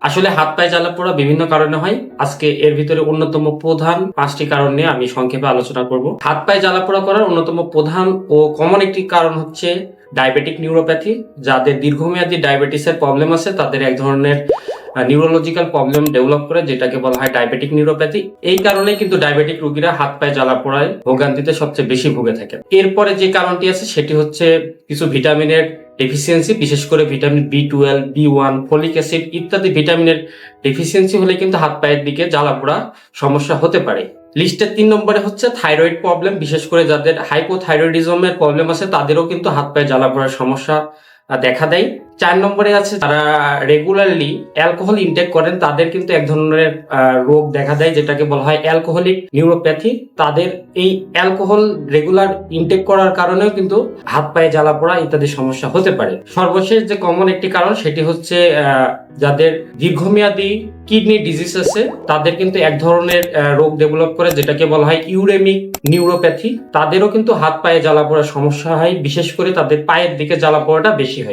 আসলে হাত পায়ে জ্বালা পোড়া বিভিন্ন কারণে হয়। আজকে এর ভিতরে অন্যতম প্রধান 5টি কারণ নিয়ে আমি সংক্ষেপে আলোচনা করব। হাত পায়ে জ্বালা পোড়া করার অন্যতম প্রধান ও কমন একটি কারণ হচ্ছে ডায়াবেটিক নিউরোপ্যাথি। যাদের দীর্ঘমেয়াদী ডায়াবেটিসের প্রবলেম আছে তাদের এক ধরনের নিউরোলজিক্যাল প্রবলেম ডেভেলপ করে, যেটাকে বলা হয় ডায়াবেটিক নিউরোপ্যাথি। এই কারণে কিন্তু ডায়াবেটিক রোগীরা হাত পায়ে জ্বালা পোড়ায় ভোগান্তিতে সবচেয়ে বেশি ভুগে থাকে। এরপরে যে কারণটি আছে সেটি হচ্ছে কিছু ভিটামিনের ডেফিসিয়েন্সি, বিশেষ করে vitamin B12, B1, folic acid ইত্যাদি ভিটামিনের ডেফিসিয়েন্সি হলে কিন্তু হাত পায়ের দিকে জ্বালা পোড়া সমস্যা হতে পারে। লিস্টের 3 নম্বরে হচ্ছে থাইরয়েড প্রবলেম, বিশেষ করে যাদের হাইপোথাইরয়েডিজমের প্রবলেম আছে তাদেরও কিন্তু হাত পায়ে জ্বালা পোড়ার সমস্যা দেখা দেয়। 4 নম্বরে আছে যারা রেগুলারলি অ্যালকোহল ইনটেক করেন তাদের কিন্তু এক ধরনের রোগ দেখা দেয়, যেটাকে বলা হয় অ্যালকোহলিক নিউরোপ্যাথি। তাদের এই অ্যালকোহল রেগুলার ইনটেক করার কারণেও কিন্তু হাত পায়ে জ্বালা পোড়া ইত্যাদি সমস্যা হতে পারে। সর্বশেষ যে কমন একটি কারণ সেটি হচ্ছে যাদের দীর্ঘমেয়াদী কিডনি ডিজিজ আছে তাদের কিন্তু এক ধরনের রোগ ডেভেলপ করে, যেটাকে বলা হয় ইউরেমিক নিউরোপ্যাথি। তাদেরও কিন্তু হাত পায়ে জ্বালা পোড়ার সমস্যা হয়, বিশেষ করে তাদের পায়ের দিকে জ্বালা পোড়াটা বেশি হয়।